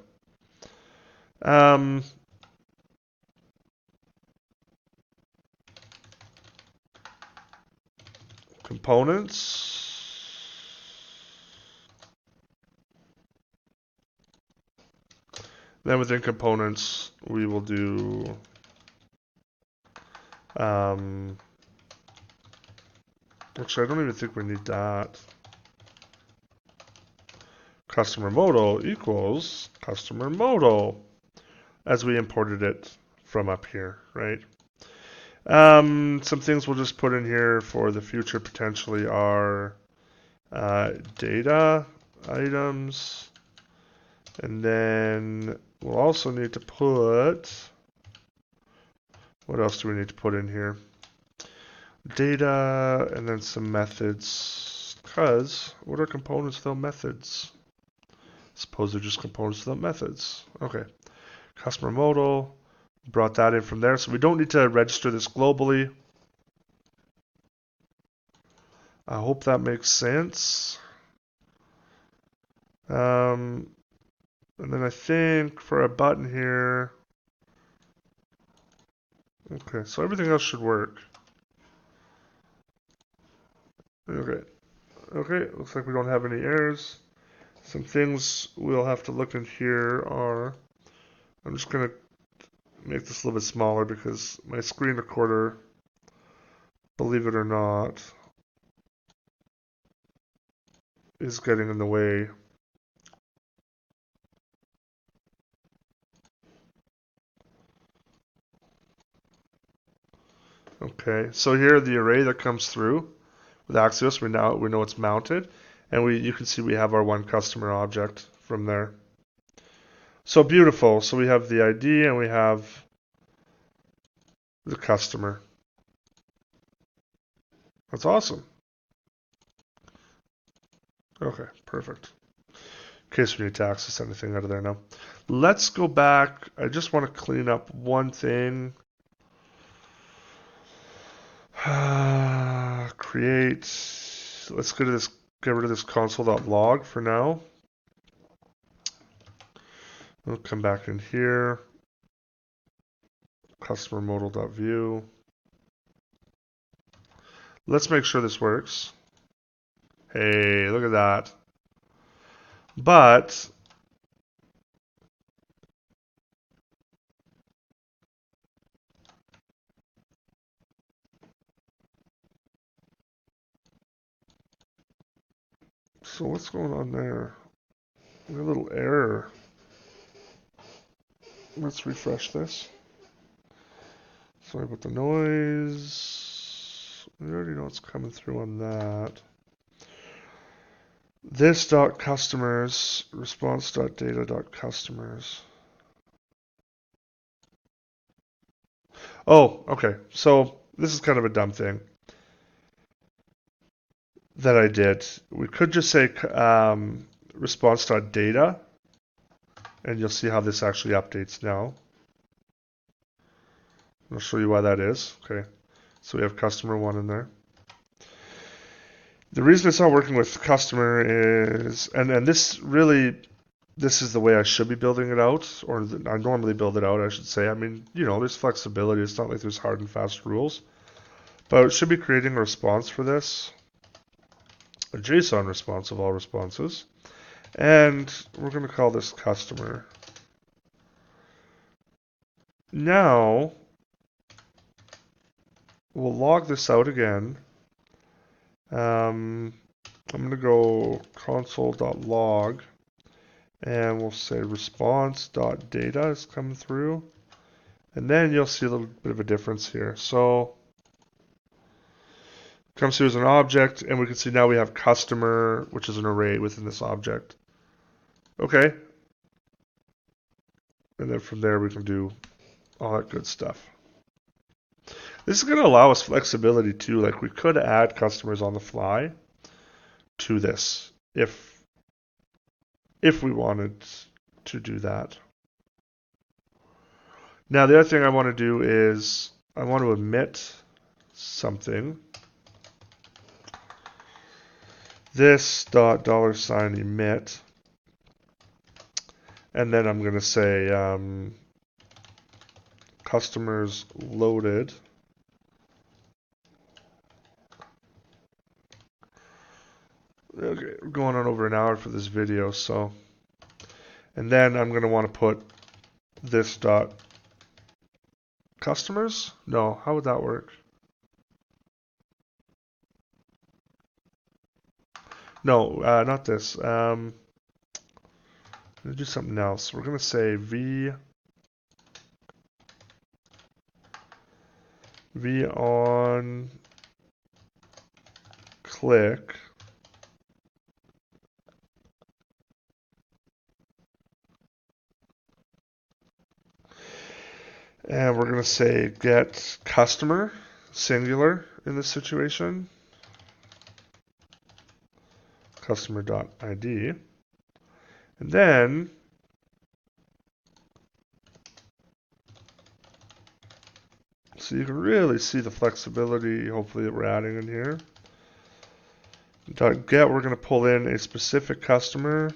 Components. Then within components, we will do actually, I don't even think we need that. Customer modal equals customer modal as we imported it from up here, right? Some things we'll just put in here for the future potentially are data items, and then we'll also need to put, what else do we need to put in here? Data, and then some methods, because what are components without methods? Suppose they're just components without methods. Okay, customer modal, brought that in from there, so we don't need to register this globally. I hope that makes sense. And then I think for a button here, okay, so everything else should work. Okay, looks like we don't have any errors. Some things we'll have to look in here are, I'm just going to make this a little bit smaller because my screen recorder, believe it or not, is getting in the way. Okay, so here the array that comes through with Axios, we know it's mounted, and you can see we have our one customer object from there. So beautiful. So we have the ID and we have the customer. That's awesome. Okay, perfect. In case we need to access anything out of there now. Let's go back. I just want to clean up one thing. Create. Let's get rid of this console.log for now. We'll come back in here. Customer modal.view. Let's make sure this works. Hey, look at that. But so what's going on there? We have a little error. Let's refresh this. Sorry about the noise. We already know what's coming through on that. This dot customers response dot data dot customers. Oh, okay. So this is kind of a dumb thing that I did. We could just say response dot data, and you'll see how this actually updates now. I'll show you why that is. Okay, so we have customer one in there. The reason it's not working with customer is, and this is the way I should be building it out, or I normally build it out, I should say. I mean, there's flexibility. It's not like there's hard and fast rules. But it should be creating a response for this, a JSON response of all responses. And we're going to call this customer. Now, we'll log this out again. I'm going to go console.log. And we'll say response.data is coming through. And then you'll see a little bit of a difference here. So it comes through as an object, and we can see now we have customer, which is an array within this object. Okay. And then from there we can do all that good stuff. This is going to allow us flexibility too. Like we could add customers on the fly to this if we wanted to do that. Now the other thing I want to do is I want to omit something. This dot $ emit, and then I'm going to say customers loaded. Okay, we're going on over an hour for this video, so. And then I'm going to want to put this dot customers? No, how would that work? No, not this. I'm going to do something else. We're going to say v on click and we're going to say get customer singular in this situation, customer.id, and then so you can really see the flexibility hopefully that we're adding in here. .get, we're going to pull in a specific customer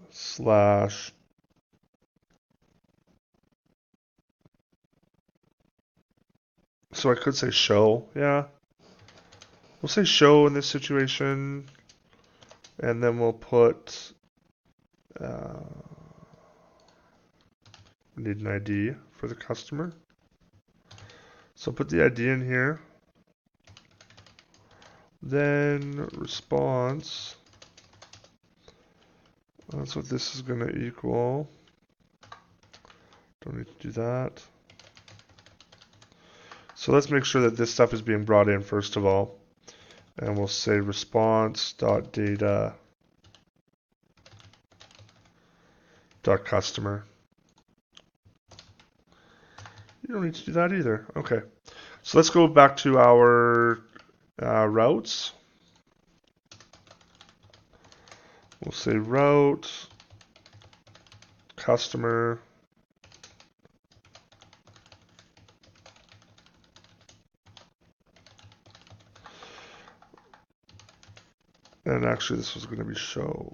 slash so I could say show, yeah. We'll say show in this situation, and then we'll put we need an ID for the customer. So put the ID in here. Then response. That's what this is going to equal. Don't need to do that. So let's make sure that this stuff is being brought in first of all. And we'll say response.data.customer. You don't need to do that either. Okay. So let's go back to our routes. We'll say route customer. And actually this was going to be show.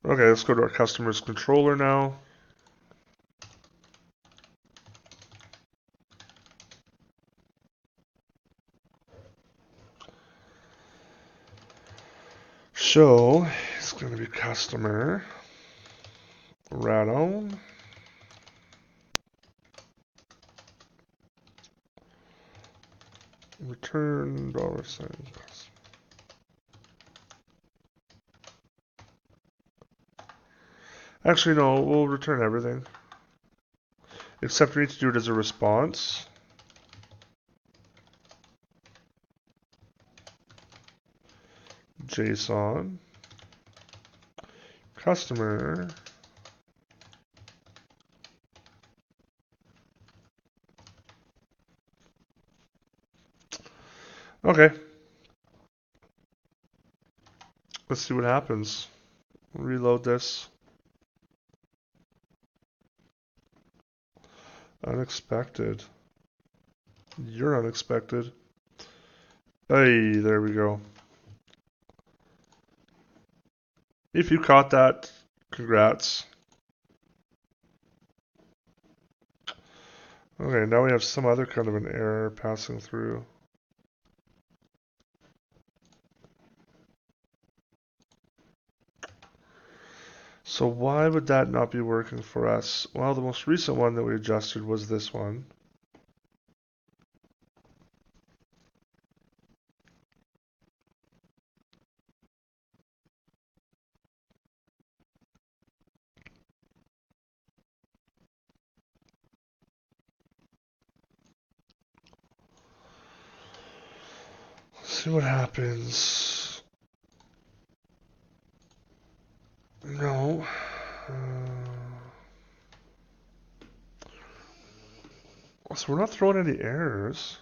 Okay, let's go to our customer's controller now. Show is going to be customer radon. Return $sign. Actually, no, we'll return everything. Except we need to do it as a response. JSON. Customer. Okay. Let's see what happens. Reload this. Unexpected. You're unexpected. Hey, there we go. If you caught that, congrats. Okay, now we have some other kind of an error passing through. So why would that not be working for us? Well, the most recent one that we adjusted was this one. Let's see what happens. No. So we're not throwing any errors.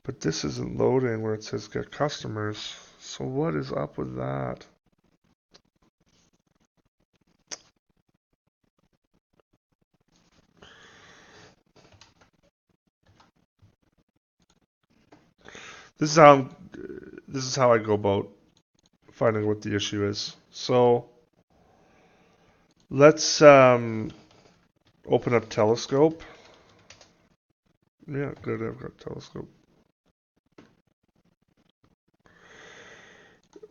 But this isn't loading where it says get customers. So what is up with that? This is how I go about finding what the issue is. So let's open up Telescope. Yeah, good. I've got Telescope.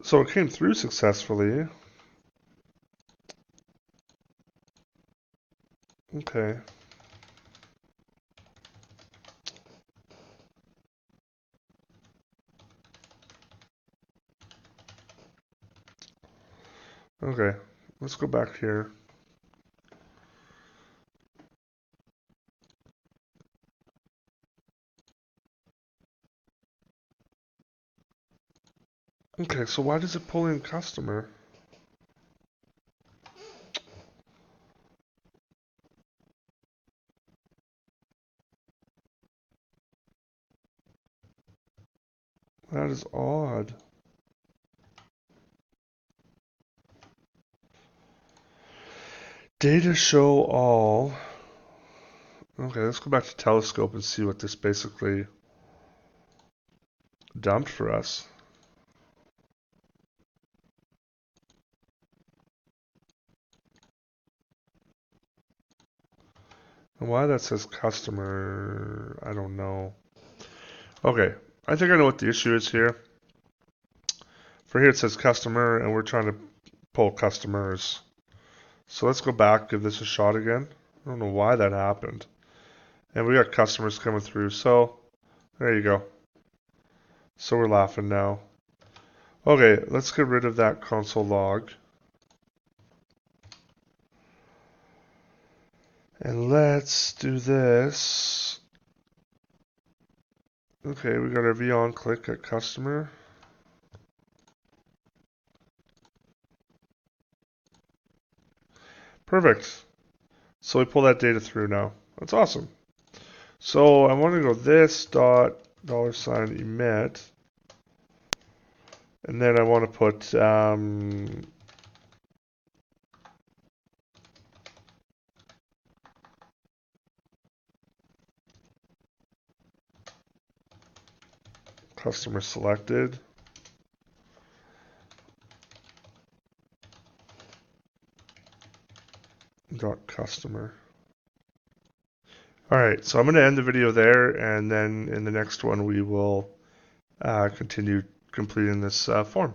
So it came through successfully. Okay. Okay. Let's go back here. Okay, so why does it pull in customer? That is odd. Data show all. Okay, let's go back to Telescope and see what this basically dumped for us. And why that says customer, I don't know. Okay, I think I know what the issue is here. For here it says customer, and we're trying to pull customers. So let's go back, give this a shot again. I don't know why that happened. And we got customers coming through, so there you go. So we're laughing now. Okay, let's get rid of that console log. And let's do this. Okay, we got our V on click at customer. Perfect. So we pull that data through now. That's awesome. So I want to go this dot $ emit, and then I want to put customer selected. Dot customer. All right, so I'm going to end the video there, and then in the next one we will continue completing this form.